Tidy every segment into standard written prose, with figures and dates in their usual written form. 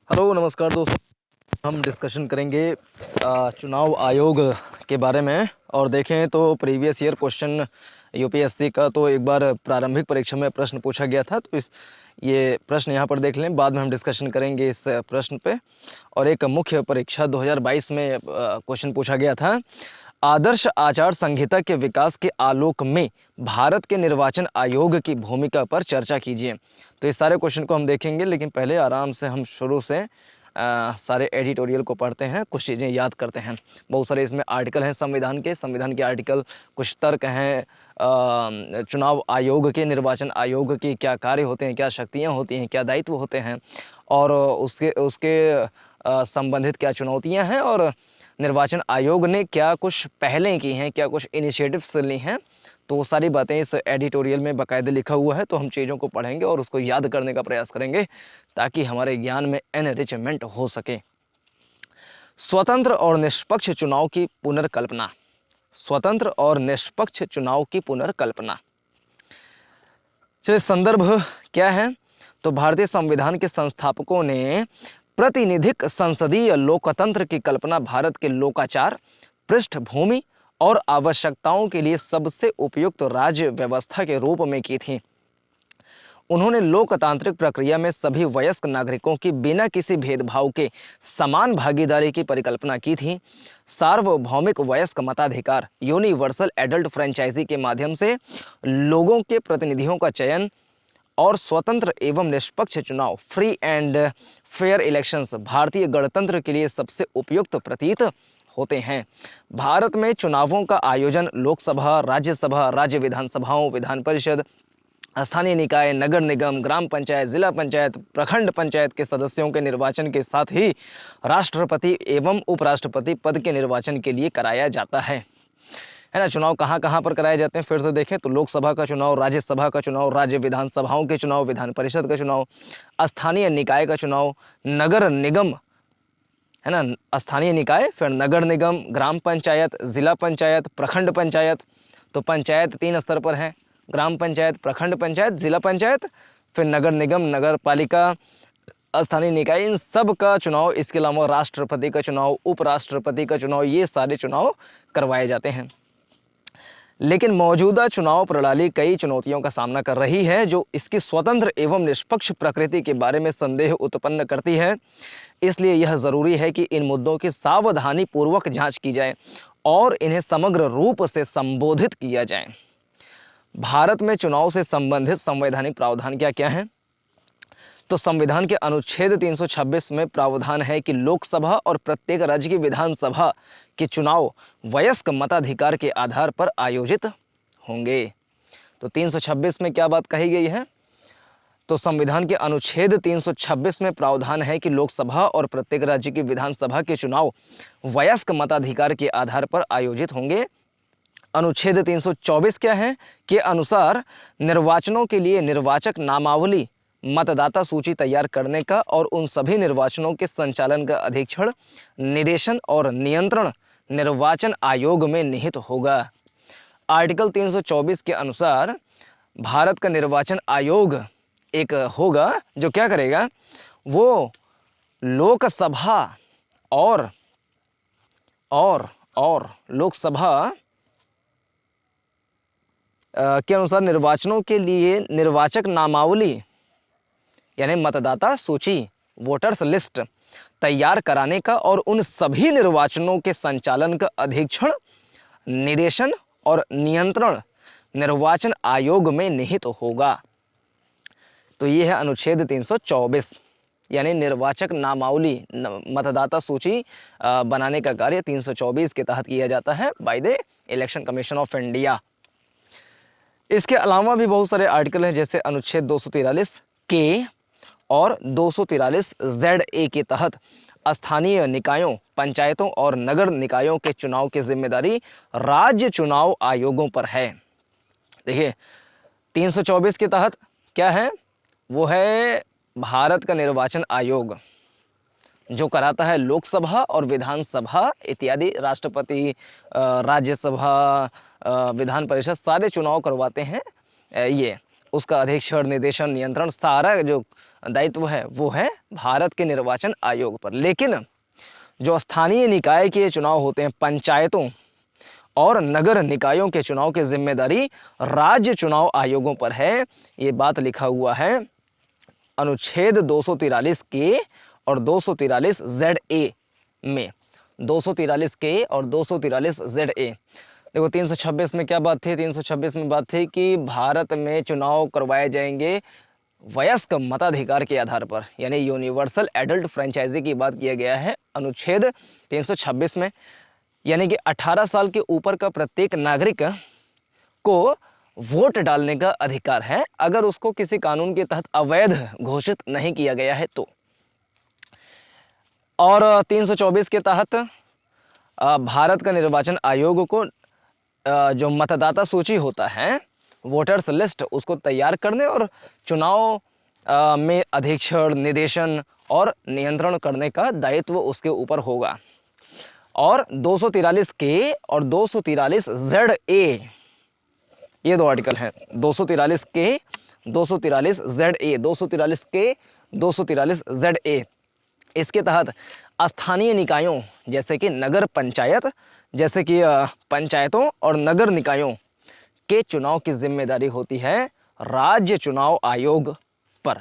Hello नमस्कार दोस्तों। हम डिस्कशन करेंगे चुनाव आयोग के बारे में। और देखें तो प्रीवियस ईयर क्वेश्चन यूपीएससी का तो एक बार प्रारंभिक परीक्षा में प्रश्न पूछा गया था, तो ये प्रश्न यहाँ पर देख लें, बाद में हम डिस्कशन करेंगे इस प्रश्न पे। और एक मुख्य परीक्षा 2022 में क्वेश्चन पूछा गया था, आदर्श आचार संहिता के विकास के आलोक में भारत के निर्वाचन आयोग की भूमिका पर चर्चा कीजिए। तो इस सारे क्वेश्चन को हम देखेंगे, लेकिन पहले आराम से हम शुरू से सारे एडिटोरियल को पढ़ते हैं, कुछ चीज़ें याद करते हैं। बहुत सारे इसमें आर्टिकल हैं संविधान के आर्टिकल, कुछ तर्क हैं चुनाव आयोग के, निर्वाचन आयोग के क्या कार्य होते हैं, क्या शक्तियाँ होती हैं, क्या दायित्व होते हैं, और उसके उसके संबंधित क्या चुनौतियाँ हैं, और निर्वाचन आयोग ने क्या कुछ पहलें की हैं, क्या कुछ इनिशिएटिव्स ली हैं। तो वो सारी बातें इस एडिटोरियल में बाकायदे लिखा हुआ है, तो हम चीज़ों को पढ़ेंगे और उसको याद करने का प्रयास करेंगे ताकि हमारे ज्ञान में एनरिचमेंट हो सके। स्वतंत्र और निष्पक्ष चुनाव की पुनर्कल्पना। स्वतंत्र और निष्पक्ष चुनाव की पुनर्कल्पना। चलिए, संदर्भ क्या है? तो भारतीय संविधान के संस्थापकों ने प्रतिनिधिक संसदीय लोकतंत्र की कल्पना भारत के लोकाचार, पृष्ठभूमि और आवश्यकताओं के लिए सबसे उपयुक्त राज्य व्यवस्था के रूप में की थी। उन्होंने लोकतांत्रिक प्रक्रिया में सभी वयस्क नागरिकों की बिना किसी भेदभाव के समान भागीदारी की परिकल्पना की थी। सार्वभौमिक वयस्क मताधिकार, यूनिवर्सल एडल्ट फ्रेंचाइजी के माध्यम से लोगों के प्रतिनिधियों का चयन और स्वतंत्र एवं निष्पक्ष चुनाव, फ्री एंड फेयर इलेक्शंस, भारतीय गणतंत्र के लिए सबसे उपयुक्त प्रतीत होते हैं। भारत में चुनावों का आयोजन लोकसभा, राज्यसभा, राज्य विधानसभाओं, विधान परिषद, स्थानीय निकाय, नगर निगम, ग्राम पंचायत, जिला पंचायत, प्रखंड पंचायत के सदस्यों के निर्वाचन के साथ ही राष्ट्रपति एवं उपराष्ट्रपति पद के निर्वाचन के लिए कराया जाता है ना। चुनाव कहाँ कहाँ पर कराए जाते हैं फिर से देखें तो लोकसभा का चुनाव, राज्यसभा का चुनाव, राज्य विधानसभाओं के चुनाव, विधान परिषद का चुनाव, स्थानीय निकाय का चुनाव, नगर निगम है ना, स्थानीय निकाय, फिर नगर निगम, ग्राम पंचायत, जिला पंचायत, प्रखंड पंचायत। तो पंचायत 3 स्तर पर हैं, ग्राम पंचायत, प्रखंड पंचायत, जिला पंचायत, फिर नगर निगम, नगर पालिका, स्थानीय निकाय, इन सब का चुनाव। इसके अलावा राष्ट्रपति का चुनाव, उपराष्ट्रपति का चुनाव, ये सारे चुनाव करवाए जाते हैं। लेकिन मौजूदा चुनाव प्रणाली कई चुनौतियों का सामना कर रही है जो इसकी स्वतंत्र एवं निष्पक्ष प्रकृति के बारे में संदेह उत्पन्न करती है। इसलिए यह ज़रूरी है कि इन मुद्दों की सावधानी पूर्वक जांच की जाए और इन्हें समग्र रूप से संबोधित किया जाए। भारत में चुनाव से संबंधित संवैधानिक प्रावधान क्या क्या हैं? तो संविधान के अनुच्छेद 326 में प्रावधान है कि लोकसभा और प्रत्येक राज्य की विधानसभा के चुनाव वयस्क मताधिकार के आधार पर आयोजित होंगे। तो 326 में क्या बात कही गई है? तो संविधान के अनुच्छेद 326 में प्रावधान है कि लोकसभा और प्रत्येक राज्य की विधानसभा के चुनाव वयस्क मताधिकार के आधार पर आयोजित होंगे। अनुच्छेद 324 क्या है के अनुसार निर्वाचनों के लिए निर्वाचक नामावली, मतदाता सूची तैयार करने का और उन सभी निर्वाचनों के संचालन का अधीक्षण, निदेशन और नियंत्रण निर्वाचन आयोग में निहित होगा। आर्टिकल 324 के अनुसार भारत का निर्वाचन आयोग एक होगा जो क्या करेगा, वो लोकसभा और लोकसभा के अनुसार निर्वाचनों के लिए निर्वाचक नामावली यानी मतदाता सूची, वोटर्स लिस्ट तैयार कराने का और उन सभी निर्वाचनों के संचालन का अधीक्षण, निदेशन और नियंत्रण निर्वाचन आयोग में निहित होगा। तो ये है अनुच्छेद 324 यानी निर्वाचक नामावली, मतदाता सूची बनाने का कार्य 324 के तहत किया जाता है by the election commission of India. इसके अलावा भी बहुत सारे आर्टिकल हैं, जैसे अनुच्छेद 243 के और 243 ZA के तहत स्थानीय निकायों, पंचायतों और नगर निकायों के चुनाव की जिम्मेदारी राज्य चुनाव आयोगों पर है। देखिए 324 के तहत क्या है, वो है भारत का निर्वाचन आयोग जो कराता है लोकसभा और विधानसभा इत्यादि, राष्ट्रपति, राज्यसभा, विधान परिषद, सारे चुनाव करवाते हैं ये। उसका अधीक्षण, निर्देशन, नियंत्रण सारा जो दायित्व है वो है भारत के निर्वाचन आयोग पर। लेकिन जो स्थानीय निकाय के चुनाव होते हैं, पंचायतों और नगर निकायों के चुनाव की जिम्मेदारी राज्य चुनाव आयोगों पर है। ये बात लिखा हुआ है अनुच्छेद 243 के और 243 जेड ए में। 243 के और 243 जेड ए। देखो 326 में क्या बात थी? 326 में बात थी कि भारत में चुनाव करवाए जाएंगे वयस्क मताधिकार के आधार पर, यानी यूनिवर्सल एडल्ट फ्रेंचाइजी की बात किया गया है अनुच्छेद 326 में। यानी कि 18 साल के ऊपर का प्रत्येक नागरिक को वोट डालने का अधिकार है, अगर उसको किसी कानून के तहत अवैध घोषित नहीं किया गया है तो। और 324 के तहत भारत का निर्वाचन आयोग को जो मतदाता सूची होता है, वोटर्स लिस्ट, उसको तैयार करने और चुनाव में अधीक्षण, निर्देशन और नियंत्रण करने का दायित्व उसके ऊपर होगा। और 243 के और 243 जेड ए, ये दो आर्टिकल हैं, 243 के, 243 जेड ए, 243 के, 243 जेड ए। इसके तहत स्थानीय निकायों जैसे कि नगर पंचायत, जैसे कि पंचायतों और नगर निकायों के चुनाव की जिम्मेदारी होती है राज्य चुनाव आयोग पर।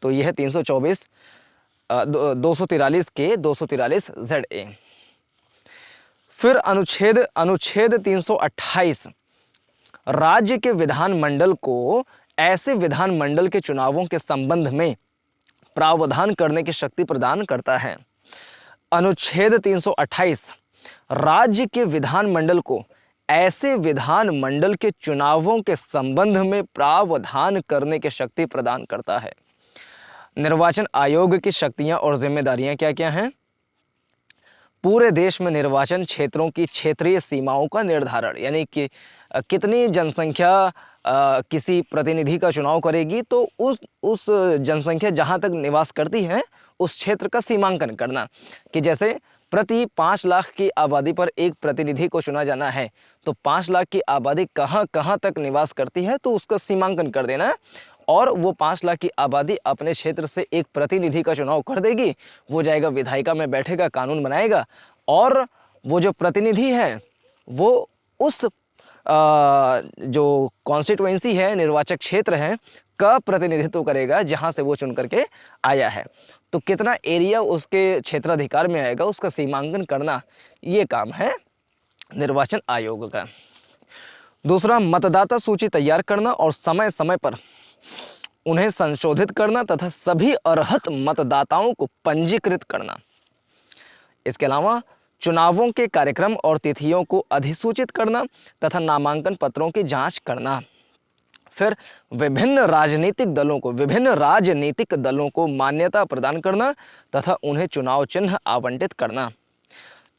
तो यह है 324 243 के, 243 जेड ए। फिर अनुच्छेद 328 राज्य के विधानमंडल को ऐसे विधानमंडल के चुनावों के संबंध में प्रावधान करने की शक्ति प्रदान करता है। अनुच्छेद 328 राज्य के विधानमंडल को ऐसे विधानमंडल के चुनावों के संबंध में प्रावधान करने की शक्ति प्रदान करता है। निर्वाचन आयोग की शक्तियां और जिम्मेदारियां क्या क्या हैं? पूरे देश में निर्वाचन क्षेत्रों की क्षेत्रीय सीमाओं का निर्धारण, यानी कि कितनी जनसंख्या किसी प्रतिनिधि का चुनाव करेगी, तो उस जनसंख्या जहां तक निवास करती है उस क्षेत्र का सीमांकन करना। कि जैसे प्रति 5 लाख की आबादी पर एक प्रतिनिधि को चुना जाना है, तो 5 लाख की आबादी कहां कहां तक निवास करती है तो उसका सीमांकन कर देना। और वो 5 लाख की आबादी अपने क्षेत्र से एक प्रतिनिधि का चुनाव कर देगी, वो जाएगा विधायिका में बैठेगा, कानून बनाएगा, और वो जो प्रतिनिधि है वो उस जो कॉन्स्टिट्यूएंसी है, निर्वाचक क्षेत्र है, का प्रतिनिधित्व करेगा जहां से वो चुन करके आया है। तो कितना एरिया उसके क्षेत्राधिकार में आएगा उसका सीमांकन करना, ये काम है निर्वाचन आयोग का। दूसरा, मतदाता सूची तैयार करना और समय समय पर उन्हें संशोधित करना तथा सभी अर्हत मतदाताओं को पंजीकृत करना। इसके अलावा चुनावों के कार्यक्रम और तिथियों को अधिसूचित करना तथा नामांकन पत्रों की जांच करना। फिर विभिन्न राजनीतिक दलों को मान्यता प्रदान करना तथा उन्हें चुनाव चिन्ह आवंटित करना।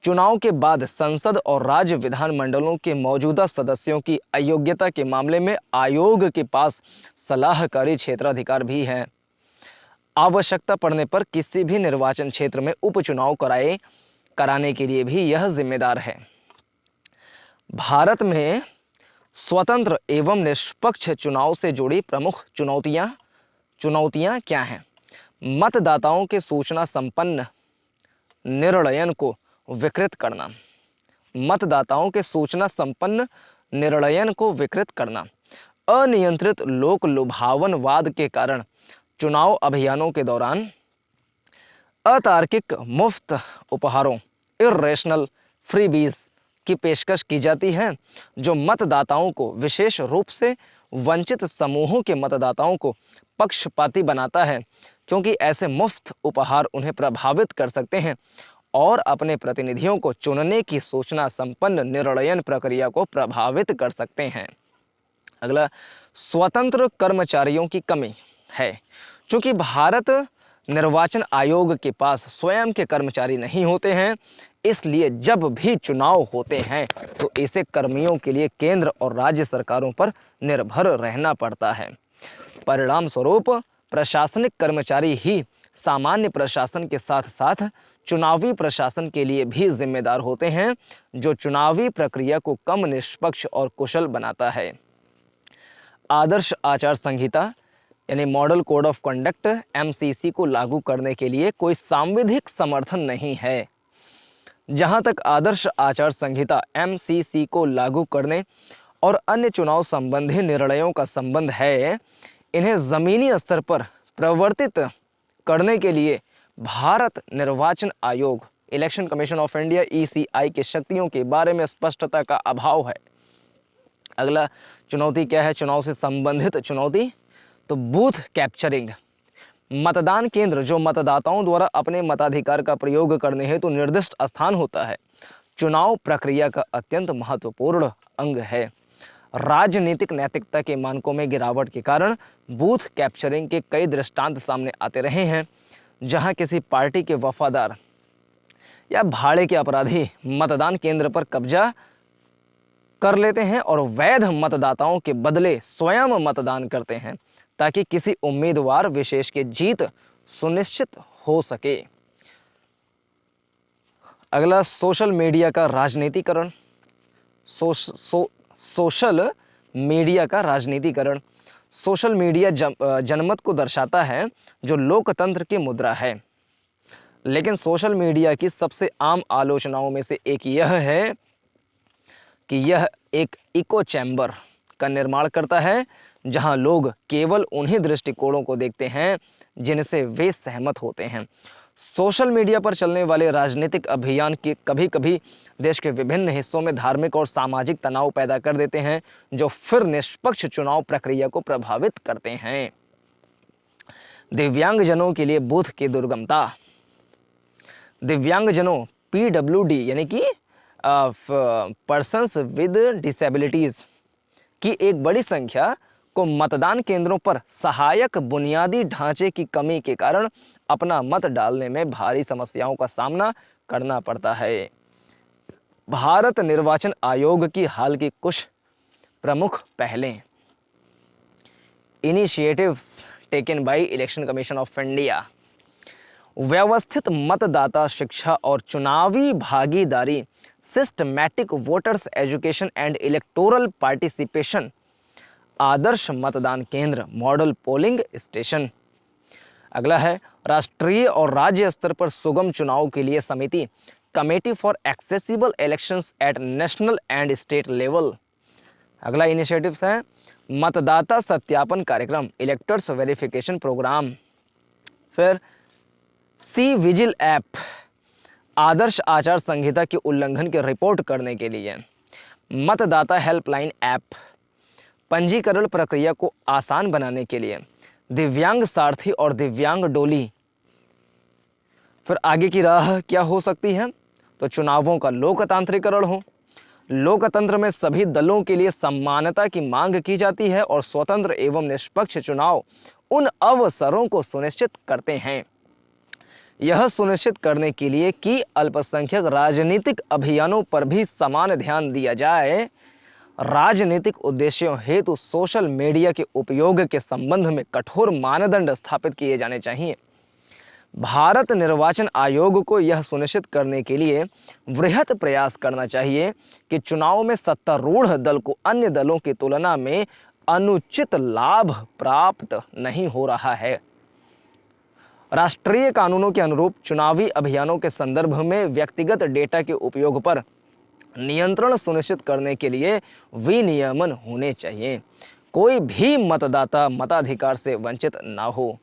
चुनाव के बाद संसद और राज्य विधानमंडलों के मौजूदा सदस्यों की अयोग्यता के मामले में आयोग के पास सलाहकारी क्षेत्राधिकार भी है। आवश्यकता पड़ने पर किसी भी निर्वाचन क्षेत्र में उपचुनाव कराने के लिए भी यह जिम्मेदार है। भारत में स्वतंत्र एवं निष्पक्ष चुनाव से जुड़ी प्रमुख चुनौतियां क्या हैं? मतदाताओं के सूचना संपन्न निर्णयन को विकृत करना। मतदाताओं के सूचना संपन्न निर्णयन को विकृत करना। अनियंत्रित लोक लुभावनवाद के कारण चुनाव अभियानों के दौरान अतार्किक मुफ्त उपहारों, इर्रेशनल फ्रीबीज की पेशकश की जाती है, जो मतदाताओं को, विशेष रूप से वंचित समूहों के मतदाताओं को पक्षपाती बनाता है, क्योंकि ऐसे मुफ्त उपहार उन्हें प्रभावित कर सकते हैं और अपने प्रतिनिधियों को चुनने की सूचना संपन्न निर्णयन प्रक्रिया को प्रभावित कर सकते हैं। अगला, स्वतंत्र कर्मचारियों की कमी है। चूंकि भारत निर्वाचन आयोग के पास स्वयं के कर्मचारी नहीं होते हैं, इसलिए जब भी चुनाव होते हैं तो ऐसे कर्मियों के लिए केंद्र और राज्य सरकारों पर निर्भर रहना पड़ता है। परिणाम स्वरूप प्रशासनिक कर्मचारी ही सामान्य प्रशासन के साथ साथ चुनावी प्रशासन के लिए भी जिम्मेदार होते हैं, जो चुनावी प्रक्रिया को कम निष्पक्ष और कुशल बनाता है। आदर्श आचार संहिता यानी model code of conduct MCC को लागू करने के लिए कोई सांविधिक समर्थन नहीं है। जहां तक आदर्श आचार संहिता एमसीसी को लागू करने और अन्य चुनाव संबंधी निर्णयों का संबंध है, इन्हें ज़मीनी स्तर पर प्रवर्तित करने के लिए भारत निर्वाचन आयोग election commission of India ECI की शक्तियों के बारे में स्पष्टता का अभाव है। अगला चुनौती क्या है? चुनाव से संबंधित चुनौती तो बूथ कैप्चरिंग। मतदान केंद्र जो मतदाताओं द्वारा अपने मताधिकार का प्रयोग करने हेतु निर्दिष्ट स्थान होता है, चुनाव प्रक्रिया का अत्यंत महत्वपूर्ण अंग है। राजनीतिक नैतिकता के मानकों में गिरावट के कारण बूथ कैप्चरिंग के कई दृष्टांत सामने आते रहे हैं, जहां किसी पार्टी के वफादार या भाड़े के अपराधी मतदान केंद्र पर कब्जा कर लेते हैं और वैध मतदाताओं के बदले स्वयं मतदान करते हैं ताकि किसी उम्मीदवार विशेष की जीत सुनिश्चित हो सके। अगला सोशल मीडिया का राजनीतिकरण। सोशल मीडिया का राजनीतिकरण। सोशल मीडिया जनमत को दर्शाता है जो लोकतंत्र की मुद्रा है, लेकिन सोशल मीडिया की सबसे आम आलोचनाओं में से एक यह है कि यह एक इको चैम्बर का निर्माण करता है जहां लोग केवल उन्हीं दृष्टिकोणों को देखते हैं जिनसे वे सहमत होते हैं। सोशल मीडिया पर चलने वाले राजनीतिक अभियान के कभी कभी देश के विभिन्न हिस्सों में धार्मिक और सामाजिक तनाव पैदा कर देते हैं, जो फिर निष्पक्ष चुनाव प्रक्रिया को प्रभावित करते हैं। दिव्यांगजनों के लिए बूथ की दुर्गमता। दिव्यांगजनों पीडब्ल्यूडी यानी कि पर्सन्स विद डिसेबिलिटीज की एक बड़ी संख्या को मतदान केंद्रों पर सहायक बुनियादी ढांचे की कमी के कारण अपना मत डालने में भारी समस्याओं का सामना करना पड़ता है। भारत निर्वाचन आयोग की हाल की कुछ प्रमुख पहलें। Initiatives taken by election commission of India. व्यवस्थित मतदाता शिक्षा और चुनावी भागीदारी, systematic voters education and electoral participation, आदर्श मतदान केंद्र, मॉडल पोलिंग स्टेशन। अगला है राष्ट्रीय और राज्य स्तर पर सुगम चुनाव के लिए समिति, committee for accessible elections at national and state level. अगला इनिशिएटिव्स है मतदाता सत्यापन कार्यक्रम, इलेक्टर्स वेरिफिकेशन प्रोग्राम। फिर सी विजिल ऐप, आदर्श आचार संहिता के उल्लंघन की रिपोर्ट करने के लिए। मतदाता हेल्पलाइन ऐप, पंजीकरण प्रक्रिया को आसान बनाने के लिए। दिव्यांग सारथी और दिव्यांग डोली। फिर आगे की राह क्या हो सकती है? तो चुनावों का लोकतांत्रिकरण हो। लोकतंत्र में सभी दलों के लिए समानता की मांग की जाती है और स्वतंत्र एवं निष्पक्ष चुनाव उन अवसरों को सुनिश्चित करते हैं। यह सुनिश्चित करने के लिए कि अल्पसंख्यक राजनीतिक अभियानों पर भी समान ध्यान दिया जाए, राजनीतिक उद्देश्यों हेतु सोशल मीडिया के उपयोग के संबंध में कठोर मानदंड स्थापित किए जाने चाहिए। भारत निर्वाचन आयोग को यह सुनिश्चित करने के लिए वृहत प्रयास करना चाहिए कि चुनाव में सत्तारूढ़ दल को अन्य दलों की तुलना में अनुचित लाभ प्राप्त नहीं हो रहा है। राष्ट्रीय कानूनों के अनुरूप चुनावी अभियानों के संदर्भ में व्यक्तिगत डेटा के उपयोग पर नियंत्रण सुनिश्चित करने के लिए विनियमन होने चाहिए। कोई भी मतदाता मताधिकार से वंचित न हो।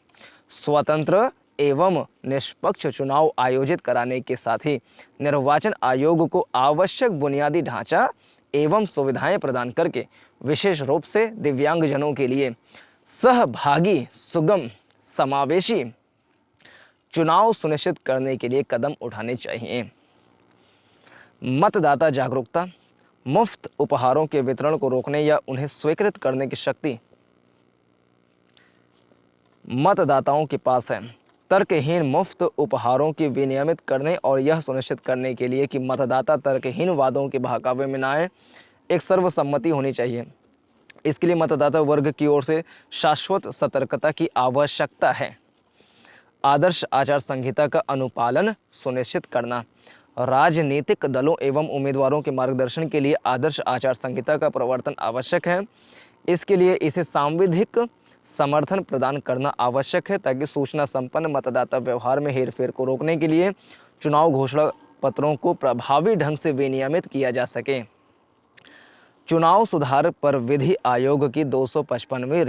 स्वतंत्र एवं निष्पक्ष चुनाव आयोजित कराने के साथ ही निर्वाचन आयोग को आवश्यक बुनियादी ढांचा एवं सुविधाएं प्रदान करके विशेष रूप से दिव्यांगजनों के लिए सहभागी, सुगम, समावेशी चुनाव सुनिश्चित करने के लिए कदम उठाने चाहिए। मतदाता जागरूकता, मुफ्त उपहारों के वितरण को रोकने या उन्हें स्वीकृत करने की शक्ति मतदाताओं के पास है। तर्कहीन मुफ्त उपहारों की विनियमित करने और यह सुनिश्चित करने के लिए कि मतदाता तर्कहीन वादों के बहकावे में न आए, एक सर्वसम्मति होनी चाहिए। इसके लिए मतदाता वर्ग की ओर से शाश्वत सतर्कता की आवश्यकता है। आदर्श आचार संहिता का अनुपालन सुनिश्चित करना। राजनीतिक दलों एवं उम्मीदवारों के मार्गदर्शन के लिए आदर्श आचार संहिता का प्रवर्तन आवश्यक है। इसके लिए इसे सांविधिक समर्थन प्रदान करना आवश्यक है ताकि सूचना संपन्न मतदाता व्यवहार में हेरफेर को रोकने के लिए चुनाव घोषणा पत्रों को प्रभावी ढंग से विनियमित किया जा सके। चुनाव सुधार पर विधि आयोग की 255वीं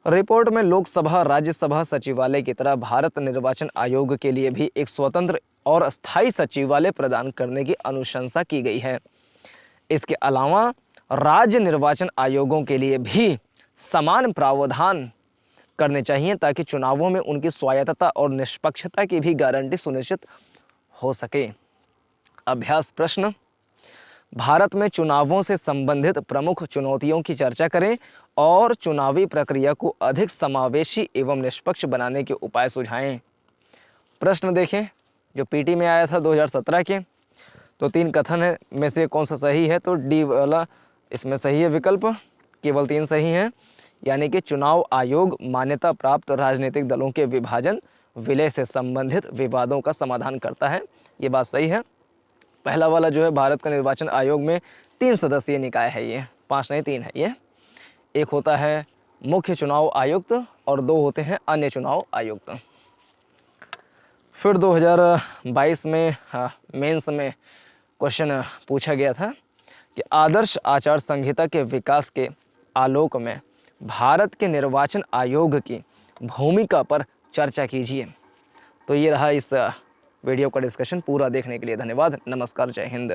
रिपोर्ट में लोकसभा राज्यसभा सचिवालय की तरह भारत निर्वाचन आयोग के लिए भी एक स्वतंत्र और स्थायी सचिवालय प्रदान करने की अनुशंसा की गई है। इसके अलावा राज्य निर्वाचन आयोगों के लिए भी समान प्रावधान करने चाहिए ताकि चुनावों में उनकी स्वायत्तता और निष्पक्षता की भी गारंटी सुनिश्चित हो सके। अभ्यास प्रश्न, भारत में चुनावों से संबंधित प्रमुख चुनौतियों की चर्चा करें और चुनावी प्रक्रिया को अधिक समावेशी एवं निष्पक्ष बनाने के उपाय सुझाएं। प्रश्न देखें जो पीटी में आया था 2017 के, तो 3 कथन है में से कौन सा सही है, तो डी वाला इसमें सही है विकल्प, केवल 3 सही हैं, यानी कि चुनाव आयोग मान्यता प्राप्त राजनीतिक दलों के विभाजन विलय से संबंधित विवादों का समाधान करता है, ये बात सही है। पहला वाला जो है भारत का निर्वाचन आयोग में 3 सदस्यीय निकाय है, ये 5 नहीं 3 है ये। एक होता है मुख्य चुनाव आयुक्त और 2 होते हैं अन्य चुनाव आयुक्त। फिर 2022 में मेंस में क्वेश्चन पूछा गया था कि आदर्श आचार संहिता के विकास के आलोक में भारत के निर्वाचन आयोग की भूमिका पर चर्चा कीजिए। तो ये रहा इस वीडियो का डिस्कशन। पूरा देखने के लिए धन्यवाद। नमस्कार, जय हिंद।